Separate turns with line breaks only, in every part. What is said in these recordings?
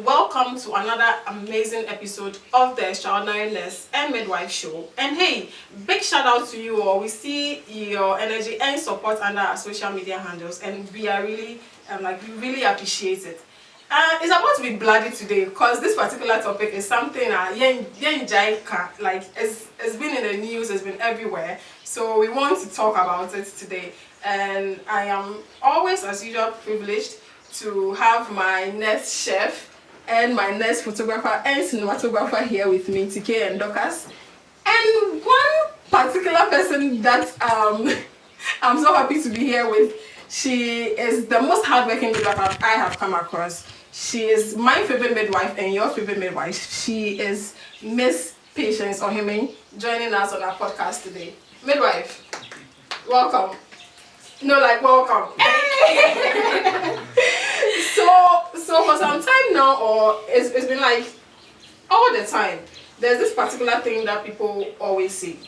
welcome to another amazing episode of the ExtraOnurse.m Midwife show. And hey, big shout out to you all. We see your energy and support under our social media handles, and we are really we really appreciate it. It's about to be bloody today because this particular topic is something it's been in the news, it's been everywhere. So we want to talk about it today. And I am always, as usual, privileged to have my next chef and my next photographer and cinematographer here with me, TK and Dorcas. And one particular person that I'm so happy to be here with. She is the most hardworking midwife I have come across. She is my favorite midwife and your favorite midwife. She is Miss Patience Ohiming, joining us on our podcast today. Midwife, welcome. Welcome. So for some time now, or it's been like all the time, there's this particular thing that people always say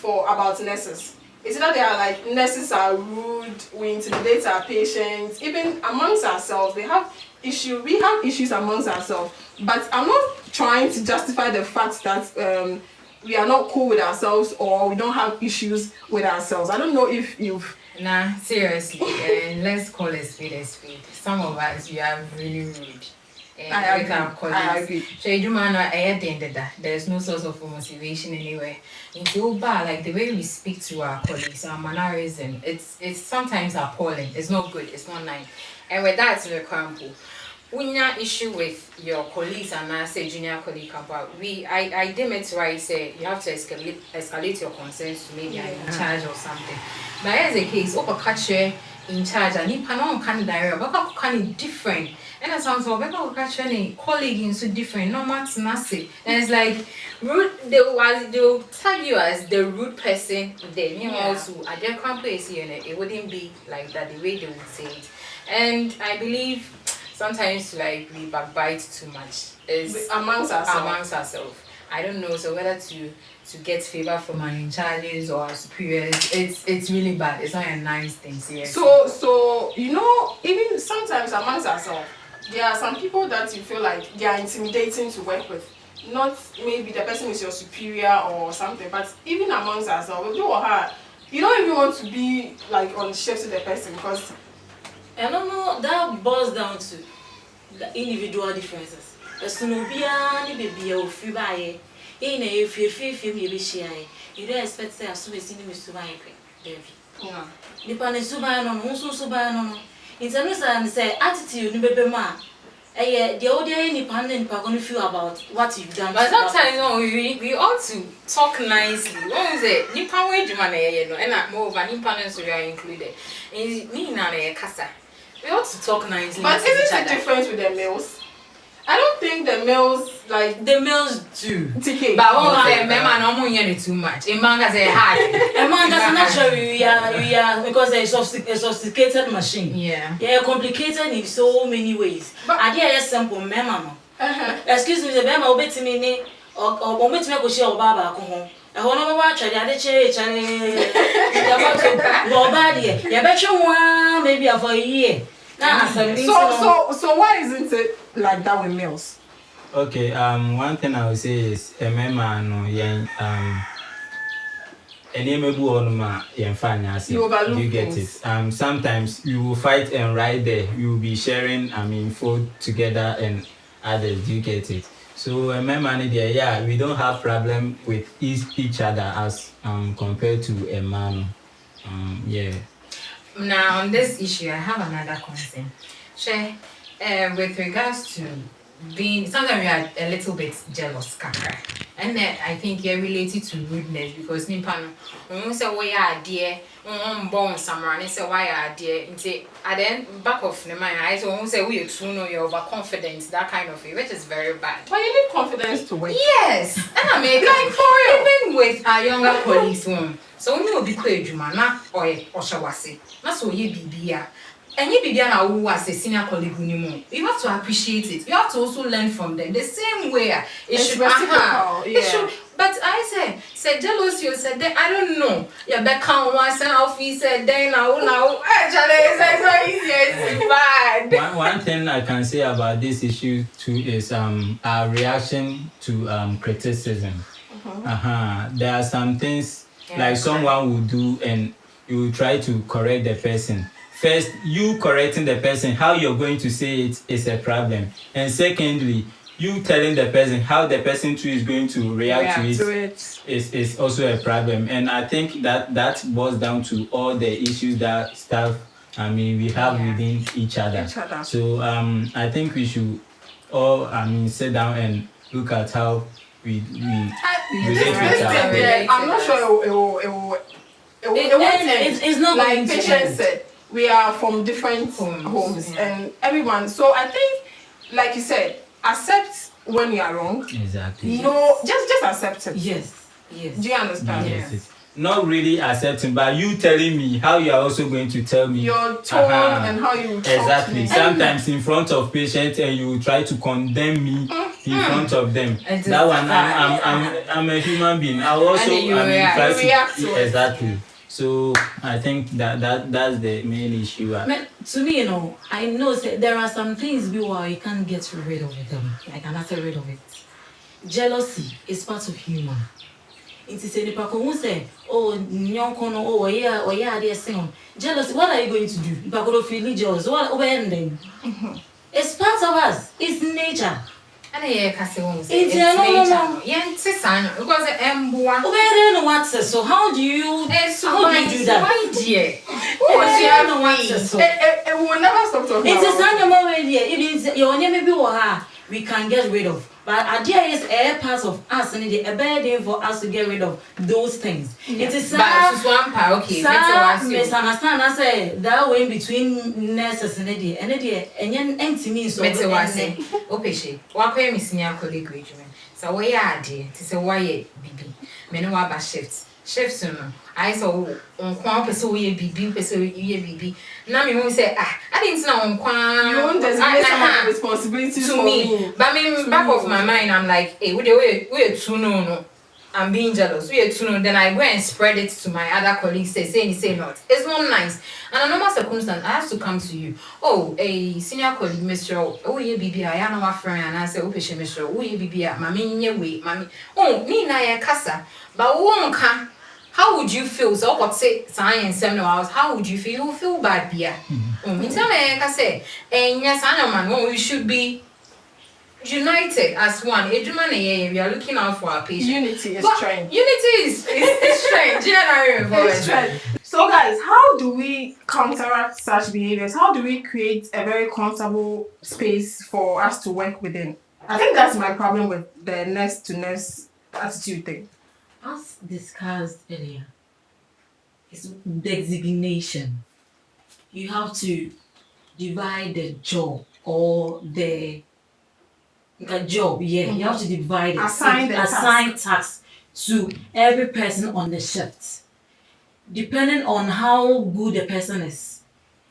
about nurses. Is that they are like, nurses are rude, we intimidate our patients, even amongst ourselves. We have issues amongst ourselves. But I'm not trying to justify the fact that we are not cool with ourselves or we don't have issues with ourselves. I don't know if you've...
Nah, seriously, let's call a spade a spade. Some of us, we are really rude.
I agree.
There's no source of motivation anywhere. It's so bad, like the way we speak to our colleagues, our mannerism, it's sometimes appalling. It's not good, it's not nice. And with that, to example, when you have issue with your colleagues and I say junior colleague about I deem it right, say you have to escalate your concerns to maybe in charge or something. But as a case, catch in charge and you cannot direct, but kind of different. And as I'm saying, a colleague is so different, no matter nothing. And it's like rude. They'll tag you as the rude person. Then you also at their company, it wouldn't be like that the way they would say it. And I believe sometimes we backbite too much. It's
amongst ourselves.
I don't know. So whether to get favor from our in charges or our superiors, it's really bad. It's not a nice thing. Seriously.
So even sometimes amongst ourselves, there are some people that you feel like they are intimidating to work with. Not maybe the person is your superior or something, but even amongst ourselves, you don't even want to be like on shift to the person because
I don't know, that boils down to the individual differences. As soon as you feel by if you don't expect to as soon as you miss to buy it. The pan is so bad on also buy no. It's a say attitude, baby ma. The older independent are going to feel about what you've done.
But sometimes we ought to talk nicely. What is it? You can't wait and not more of an independence we are included. Me now casa. We ought to talk nicely.
But isn't it different with the males? I don't think the males
the males do.
TK.
But one say men no more hear too much. A man can say hard.
A man doesn't naturally we are because they're a sophisticated machine.
Yeah.
They're complicated in so many ways. But I dare simple men. Excuse me, the men will bet me or bet me go share baba ko ho. E ho no wa twa de chere you bet you one maybe for a year.
So why isn't it like that with males?
Okay, one thing I would say is a man you get it. Sometimes you will fight and right there you will be sharing food together and others, you get it. So a man we don't have problem with each other as compared to a man.
Now on this issue I have another concern. With regards to being, sometimes we are a little bit jealous, kakra. And then I think you're related to rudeness because Nippon, when you say why are dear, born somewhere, and say why are dear, and say at the end back of the mind, I don't say we are too no, you're overconfident, that kind of thing, which is very bad.
But you need confidence to win.
Yes, and I make like for real. Even with our younger colleagues, so when you be quick, you man, or shawasi, that's what you be. And you begin who as a senior colleague, you have to appreciate it. You have to also learn from them the same way. It should be. But I said jealousy, you said that I don't know. Yeah, back on once and off, he said, then now, actually, it's so easy, it's bad.
One thing I can say about this issue too is our reaction to criticism. There are some things like someone will do and you will try to correct the person. First, you correcting the person, how you're going to say it is a problem. And secondly, you telling the person how the person too is going to react to it is also a problem. And I think that boils down to all the issues that we have within each other. So I think we should all sit down and look at how we relate to each other.
I'm not sure
it's not
like Patience said, we are from different homes and everyone. So I think, like you said, accept when you are wrong.
Exactly.
No, just accept it.
Yes.
Do you understand?
Yes. Not really accepting, but you telling me how you are also going to tell me
your tone and how you talk
exactly.
to me.
Sometimes in front of patients and you try to condemn me in front of them. That one, I'm a human being. I also try to
react to it.
Exactly. So I think that's the main issue.
To me, I know there are some things where you can't get rid of them. I cannot get rid of it. Jealousy is part of human. It is any person who say, oh, yeah, they're saying jealousy. What are you going to do? If I could feel jealous, what ending? It's part of us. It's nature.
And it's
nature. Because so how do you do that?
Why dear?
It will never stop talking.
It's a animal idea. Even your name maybe we can get rid of. But idea is a part of us and a burden for us to get rid of those things. It is misunderstand. I say that way between nurses and empty means so.
Wakwe misinya colleague regiment. So why are they? To say why bibi. Me no wa shifts. Shifts no. I saw on kwan person we bibi, person we bibi. Now me won't say I didn't know on kwan.
You won't designate some responsibilities
to
for
me. But me back of my mind I'm like, hey, we too no. I'm being jealous. We are too know. Then I go and spread it to my other colleagues. Say not. It's not nice. And a normal circumstance, I have to come to you. Oh, a senior colleague, Mr. Oh, ye BB, I am my friend, and I say, oh, Mr. Oh, ye BB, mammy, ye wait, mammy. Oh, me na ya casa. But won't come. How would you feel? So what say science 7 hours? How would you feel? You feel bad, beer. Me tell me, I say, and yes, I know, man. We should be united as one. We are looking out for our patients.
Unity is strength.
Unity is strength.
So guys, how do we counteract such behaviors? How do we create a very comfortable space for us to work within? I think that's my problem with the nurse to nurse attitude thing.
As discussed earlier, it's designation. You have to divide the job or the job, you have to divide it. Assign tasks to every person on the shift. Depending on how good the person is.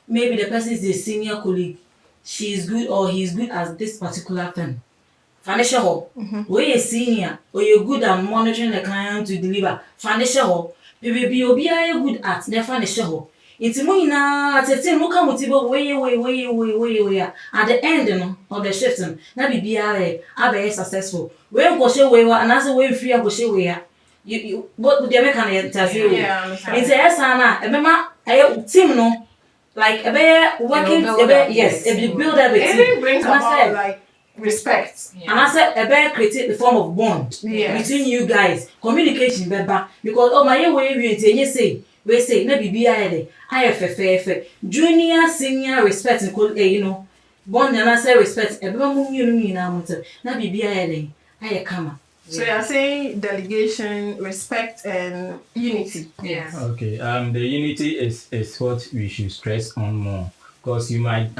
Maybe the person is a senior colleague. She is good or he is good at this particular thing. Financial help. When you're senior or you're good at monitoring the client to deliver. Financial help. Maybe you'll be good at the financial help. It's more at the same look way at the end of the shift. Now be successful. When go show way and as a way free go show way. You what would the American interview? It's a sana. Remember team no like a working yes, if you build everything.
It brings about like respect.
And I said a better create the form of bond between you guys. Communication better because my way you say we say maybe be IFFF junior senior respect bond and I say respect everyone you know na be kama.
So you're saying delegation, respect, and unity.
Yes.
Okay. The unity is what we should stress on more because you might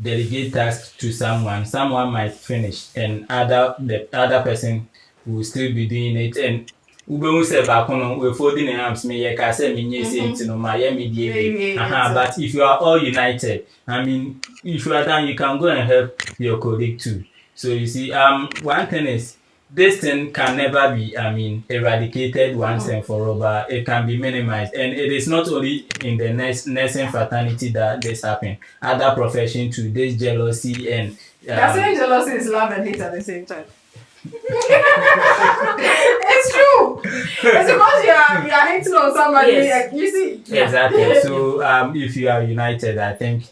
delegate tasks to someone. Someone might finish, and the other person will still be doing it. And we're folding the arms. But if you are all united, if you are done, you can go and help your colleague too. So you see, one thing is this thing can never be, eradicated once and for all, but it can be minimized. And it is not only in the nursing fraternity that this happen. Other professions too, this jealousy and
They're saying jealousy is love and hate at the same time. It's true. It's because you are hating on somebody.
Yes.
You see.
exactly. So if you are united, I think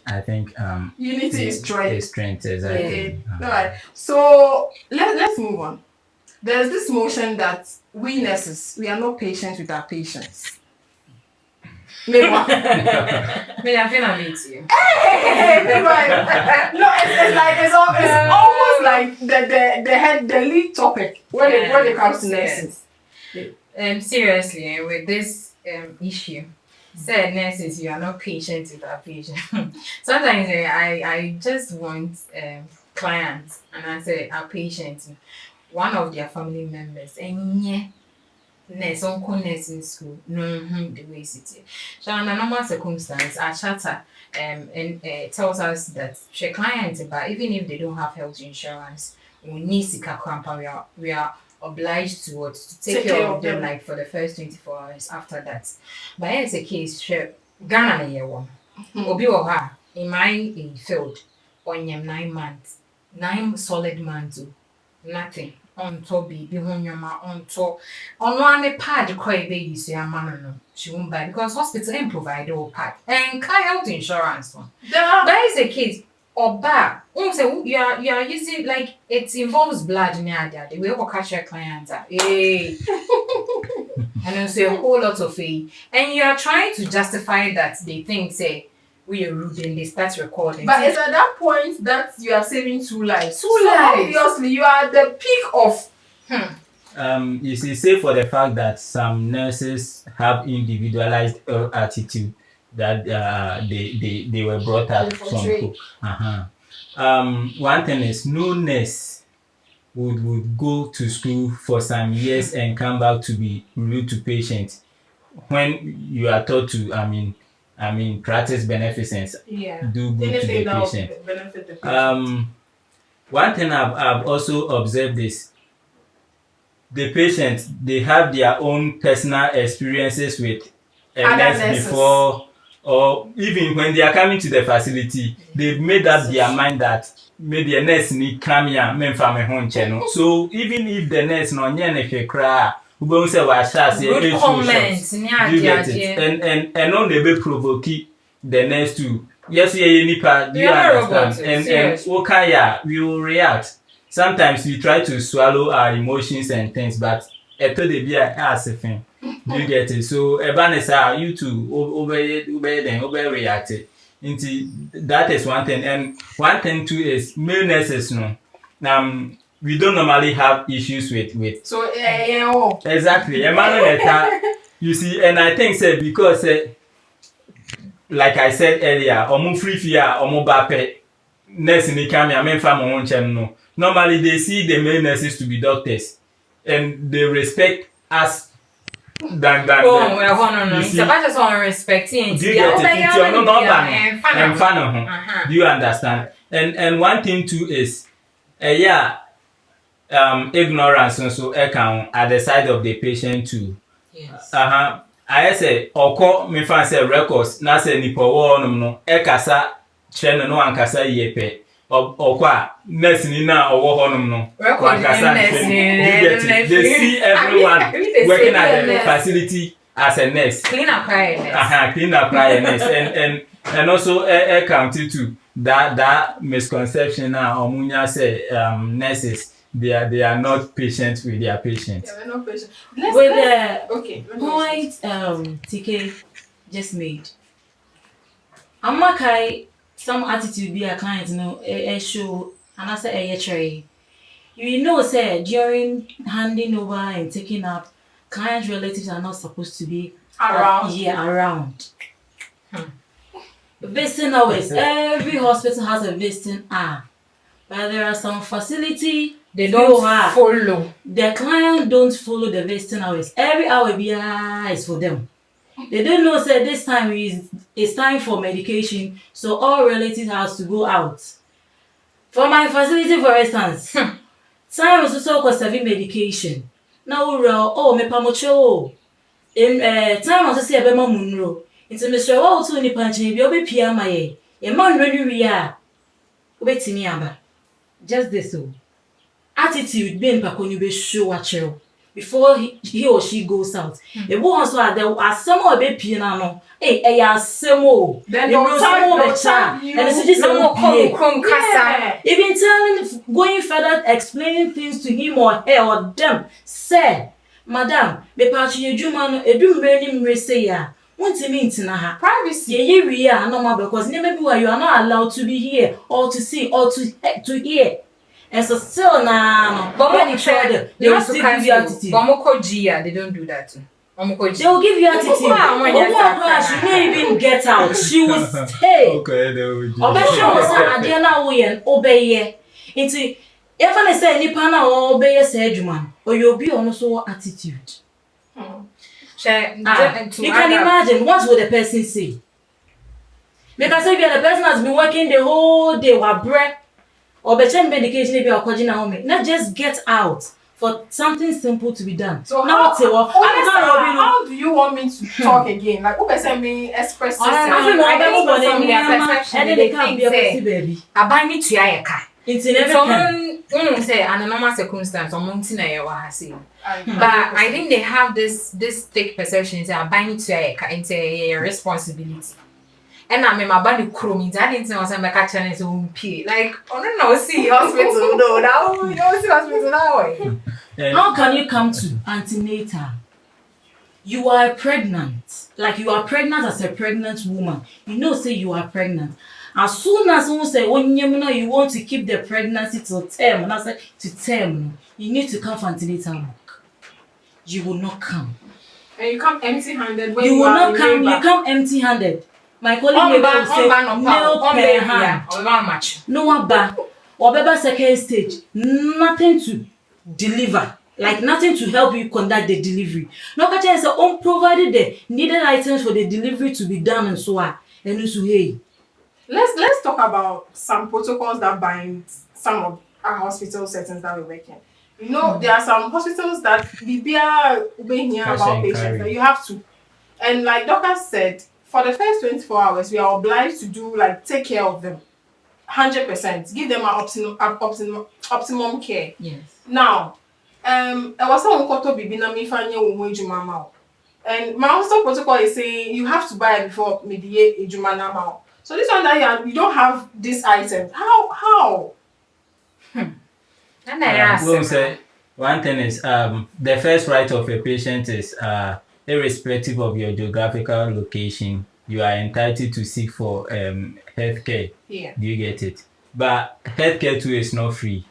Unity is strength.
Strength, exactly.
Okay. All right. So let's move on. There's this motion that we nurses, we are not patient with our patients. Maybe.
Me, I feel I meet you.
Hey, no, it's almost like the lead topic when it comes to nurses.
Seriously, with this issue, said nurses, you are not patient with our patients. Sometimes I just want clients, and I say our patients, one of their family members, and yeah. Nurse, uncle nurse in school, the way it is. So under normal circumstance, our charter and tells us that she client, but even if they don't have health insurance, we need Sika Krampa, we are obliged to take care of them like for the first 24 hours after that. But here's a case, she Ghana year one. Obi Oha in my field on 9 months, 9 solid months, nothing. On to be home your ma on to on one pad cry baby so your man no she won't buy because hospital ain't provide all pad and car health insurance one. That is a case or bad. Say you are using like it involves blood in there. The way we catch your clients are hey and then say a whole lot of fee and you are trying to justify that they think say we are rude and they start recording.
But it's at that point that you are saving 2 lives. So obviously you are at the peak of
you see, say for the fact that some nurses have individualized attitude that they were brought up from. One thing is no nurse would go to school for some years and come back to be rude to patients when you are taught to practice beneficence. Do good to the patient.
Benefit the patient.
One thing I've also observed is the patients, they have their own personal experiences with a nurse before, or even when they are coming to the facility, they've made up their mind that maybe a nurse need come here, men from a home channel. So even if the nurse no nyane cry, who say was
good comments,
you get it, and on the be provoke the nurse too. Yes, nipa, do you understand? And okay, we will react. Sometimes we try to swallow our emotions and things, but eto de be as a thing. Do you get it? So ebanesa you too overreact. That is one thing. And one thing too is male nurses no. We don't normally have issues with
so
exactly. You see, and I think say because like I said earlier, omu free fear, omu bape nurse ni come here, men family won chen no. Normally they see the male nurses to be doctors and they respect us than
no. It's about just on respecting.
Do you get it? Do you understand? And one thing too is ignorance also account at the side of the patient too.
Yes.
I say oko me fan say records na say nipa wo no ekasa kyerɛ no ankasa yepe okwa nurse ni na owo honom no ankasa they see everyone working at the facility as a nurse.
Clean up cry
nurse. and also counted to that misconception now omunya say nurses they are not patient with their patients.
Yeah, we're not patient.
With the
point
TK just made, Amakai some attitude be a client show and I say tray. You know say during handing over and taking up, client relatives are not supposed to be around. Visiting hours. Every hospital has a visiting hour. But there are some facility
they don't follow.
The client don't follow the visiting hours. Every hour is for them. They don't know say this time is time for medication, so all relatives has to go out. For my facility, for instance, time so ko serving medication na uro oh me pamocho time also say ebe ma munro nti me sure wa otu ni panchi bi obepia ma ye e ma nro ni wi a obetimi aba just this so attitude be mpako ni be show achero before he or she goes out e bo also are there asem obepia na no ya asem o
then don't tell you
and it's just
no come kasa
even telling going further explaining things to him or her or them say madam me pachi ejuma no edumre ni mre say ya won't mean tina ha
privacy
ye wi ya normal because maybe you are not allowed to be here or to see or to hear and so still na
but when you try
they will still give you attitude
Bomoko Gia they don't do that too.
they will give you attitude she didn't even get out she will stay
Okay, they will do.
obesho say ade na wo ye obeye nti even I say nipa na obeye say adwuma o you be on so attitude you can imagine what would the person say because if the person has been working the whole day with bread or better medication if you are calling home not just get out for something simple to be done.
So
now
how do you want me to talk again? Like, who person me express
I buy me to yaka.
It's in every
say an normal circumstance or mountain but I think they have this thick perception say I buy me to yaka and say a responsibility. And I mean my body crew means I didn't know some catch and own pay. Like I don't see hospital though. Now you don't see hospital that way.
How can you come to antenatal? You are pregnant. Like you are pregnant as a pregnant woman. You know say you are pregnant. As soon as someone say you want to keep the pregnancy till term, and I say to term, you need to come for antenatal work. You will not come.
And you come empty-handed when
you will not come.
labor.
You come empty-handed. My colleague will say no per hand. No one back. Or second stage, nothing to deliver. Like nothing to help you conduct the delivery. No catcher is provided the needed items for the delivery to be done and so on. And also, hey.
Let's talk about some protocols that bind some of our hospital settings that we work in. You know, there are some hospitals that we are here about patients that you have to. And like doctor said, for the first 24 hours, we are obliged to do like take care of them 100%, give them optimum care.
Yes.
Now, I was saying Koto Bibina mi fanye ejuma ma. And my hospital protocol is saying you have to buy it before mediate ejuma na ma. So this one that you don't have this item. How?
Say one thing is the first right of a patient is irrespective of your geographical location, you are entitled to seek for healthcare.
Yeah.
Do you get it? But healthcare too is not free.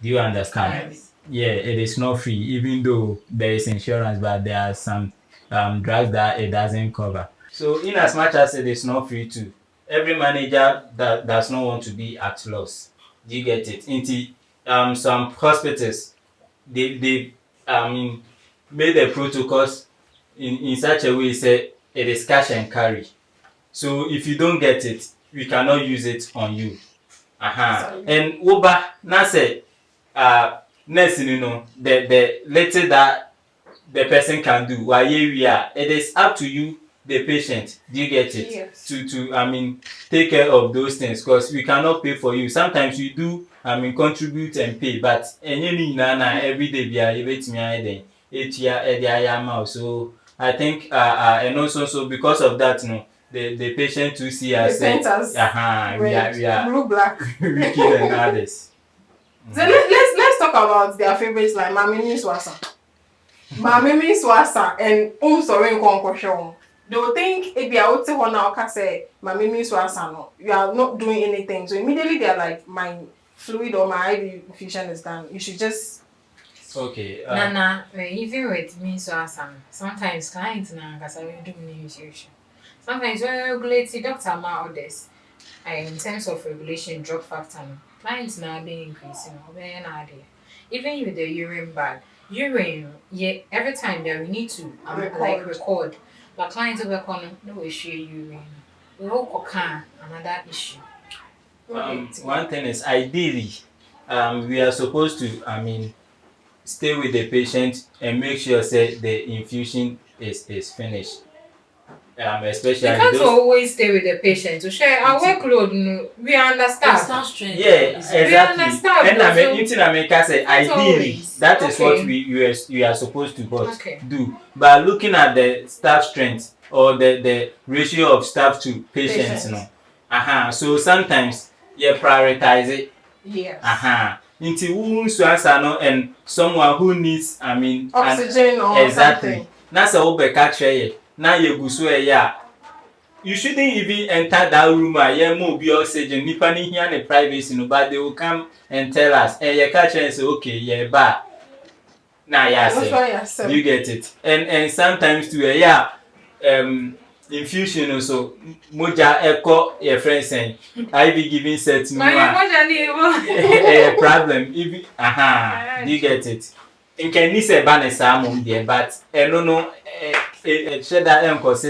Do you understand?
Yes.
Yeah, it is not free, even though there is insurance, but there are some drugs that it doesn't cover. So in as much as it is not free too, every manager that does not want to be at loss. Do you get it? Into some hospitals, they made the protocols in such a way say it is cash and carry. So if you don't get it, we cannot use it on you. And Uber now say next the little that the person can do while we are, it is up to you, the patient. Do you get it?
Yes.
To take care of those things, because we cannot pay for you. Sometimes we do contribute and pay, but every day we are able to so I think and also because of that the patient to see us we are
blue black
wicked and others.
So let's talk about their favorites like Mamimi Swasa and sorry Nkonkosho. They will think if you are out to say Mamimi Swasa no, you are not doing anything. So immediately they are like, my fluid or my IV infusion is done. You should just
okay.
Nana, even with me Swasa, sometimes clients na because I do initiation. Sometimes when I regulate the doctor ma orders, in terms of regulation drug factor, clients now being increasing even with the urine bag. Urine, yeah, every time that we need to record. But clients will come no issue urine. We all can another issue.
One thing is ideally we are supposed to, stay with the patient and make sure say the infusion is finished.
We
Especially
can't
those.
always stay with the patient to share our workload. No, we
Extra
understand.
strength.
Yeah, exactly.
understand,
And I
though,
mean,
so
anything I make I say,
not
ideally,
always.
that is what
Okay.
we are supposed to
Okay.
do. But looking at the staff strength or the ratio of staff to patients,
Patients.
So sometimes you prioritize it.
Yes.
Into who no and someone who needs,
Oxygen or
exactly.
something.
Na sa wo be catch ye. Na ye gu so ya. You shouldn't even enter that room yeah more be oxygen nipa ni here the privacy no, but they will come and tell us you catch and say okay yeah but now yeah say you get it. And sometimes too infusion also moja echo your friends and I be giving set no a problem even do you get it. In can ni say ban exam there but no share that cause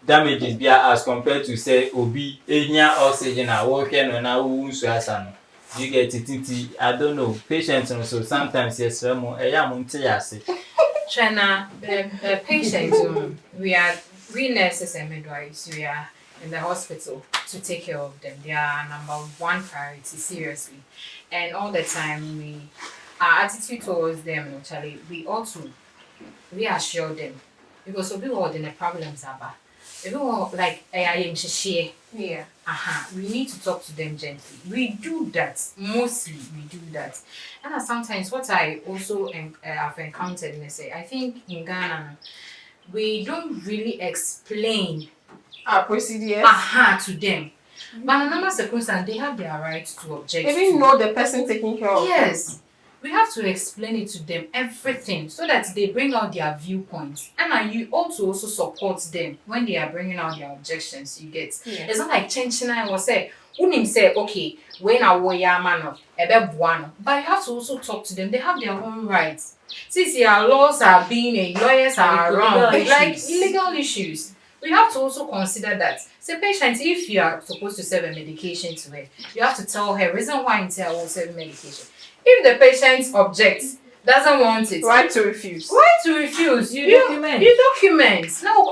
damages be as compared to say obi ehia oxygen a working no na wo nsu asa no. You get it. I don't know. Patients also sometimes yes mo ase.
China, the patients, we nurses and midwives, we are in the hospital to take care of them. They are number one priority, seriously. And all the time, our attitude towards them, actually, we also reassure them. Because we all the problems are everyone like
Yeah.
we need to talk to them gently. We do that mostly. We do that, and sometimes what I also have encountered, I think in Ghana, we don't really explain
Our procedures.
to them. But in normal circumstances, they have their right to object.
Even know the person taking care of them.
Yes. We have to explain it to them, everything, so that they bring out their viewpoints. And you also support them when they are bringing out their objections, you get.
Yeah.
It's not like changing and will say, Unim say, okay, when I warrior man but you have to also talk to them. They have their own rights. Since our laws are being lawyers are around, like illegal issues. We have to also consider that. Say, patient, if you are supposed to serve a medication to her, you have to tell her reason why you tell her will serve medication. If the patient objects, doesn't want it,
right to refuse.
You document. Now,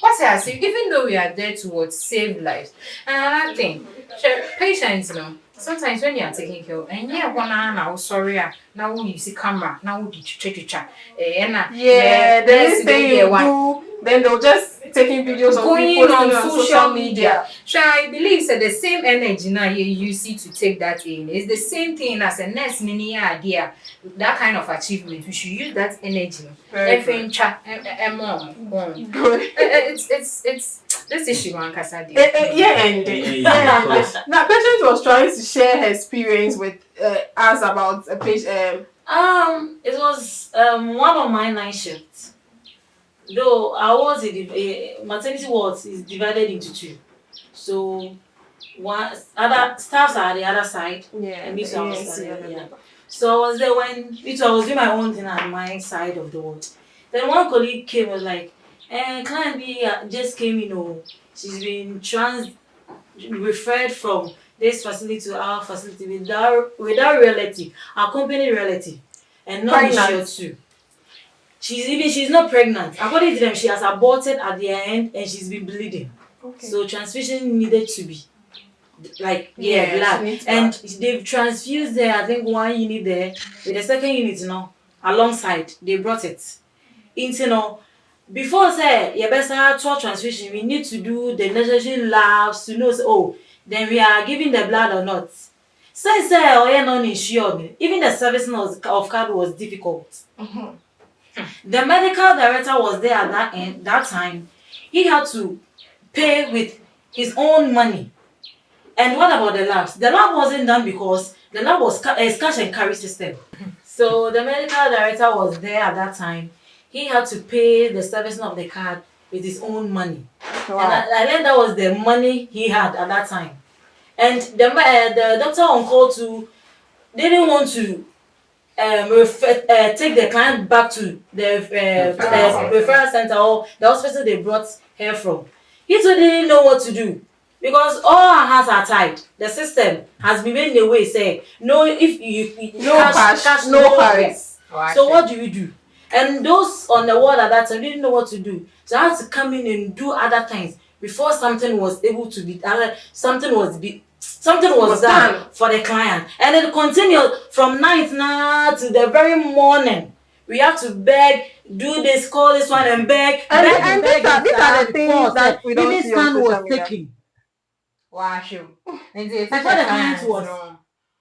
what I say, even though we are there to save lives. And another thing, patients, sometimes when you are taking care of, and now sorry, now you see camera, now you check.
Yeah, the next thing you do, then they'll just taking videos of
going
people
on
social media.
So I believe that the same energy now you use to take that in is the same thing as a nurse mini idea. That kind of achievement, we should use that energy. It's this issue on Kasadi.
Now, patient was trying to share her experience with us about a patient.
It was one of my night shifts. Though I was in the maternity wards is divided into two. So one other staffs are the other side. And me too, I was the other. So I was there when I was doing my own thing at my side of the ward. Then one colleague came was like, client B just came, she's been referred from this facility to our facility without relative, our company relative, and not insured too. She's not pregnant. According to them, she has aborted at the end and she's been bleeding. Okay. So transfusion needed to be blood. And they've transfused there, I think 1 unit there, with the second unit alongside. They brought it. Before say you better 12 transfusion, we need to do the necessary labs to know then we are giving the blood or not. Since you're not insured, even the servicing of card was difficult. Mm-hmm. The medical director was there at that time. He had to pay with his own money. And what about the labs? The lab wasn't done because the lab was a cash and carry system. So the medical director was there at that time. He had to pay the servicing of the card with his own money. Wow. And I learned that was the money he had at that time. And the doctor on call too didn't want to take the client back to the referral center or the hospital they brought her from. He too didn't know what to do. Because all our hands are tied. The system has been made in a way say no, if you
No cash, no cards.
Yes. So what do? And those on the ward at that time didn't know what to do. So I had to come in and do other things before something was able to be something was done for the client. And then continue from night now to the very morning. We have to beg, do this, call this one and beg.
And these are the things that we don't see on social media.
Taking.
Wow, sure. And the
client was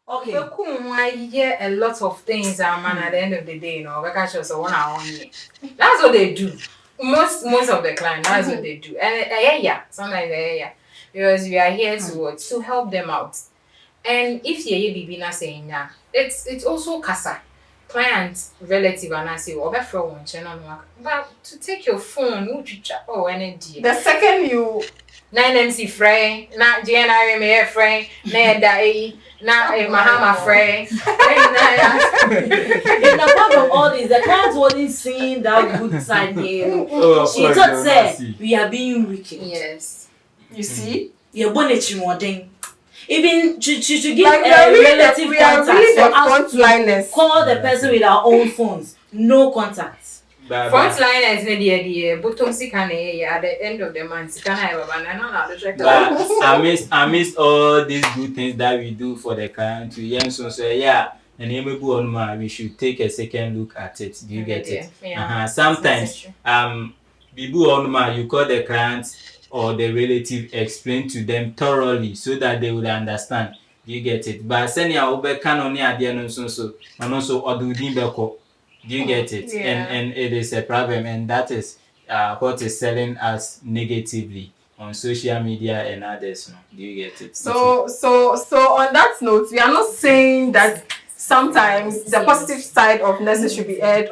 okay.
I hear a lot of things, man. At the end of the day, you know, because so 1 hour only. That's what they do. Most of the clients, that's what they do. And yeah, sometimes yeah, because we are here to help them out. And if you're baby not saying that, it's also casa. Client, relative, and I say, but to take your phone, energy.
The second you
9MC friend, not GNRM air friend, na Dai, na Mahama friend.
And apart from all this, the client wasn't seeing that good side here. She thought say we are being wicked.
Yes.
You see?
You're bonnet more thing. Even to give
like
a relative
contact for us
call the person with our own phones. No contact.
Frontliners the bottom sick and at the end of the month. Can I
I miss all these good things that we do for the client to and we should take a second look at it. Do you get it?
Yeah.
Sometimes you call the client or the relative, explain to them thoroughly so that they would understand. Do you get it? But do you get it?
Yeah.
And it is a problem, and that is what is selling us negatively on social media and others. Do you get it?
So on that note, we are not saying that sometimes the positive side of nurses should be aired,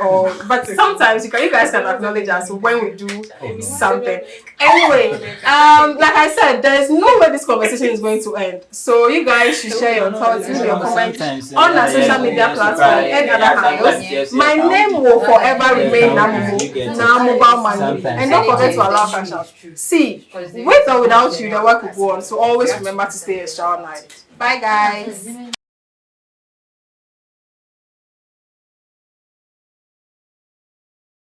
but sometimes you guys can acknowledge us when we do something. Anyway, like I said, there is no way this conversation is going to end. So you guys should share your thoughts, leave your comments on our social media platform and other handles. My name will forever remain Namuba Manu. And don't forget to allow cash out. See, with or without you, the work will go on. So always remember to stay extra all night. Bye guys.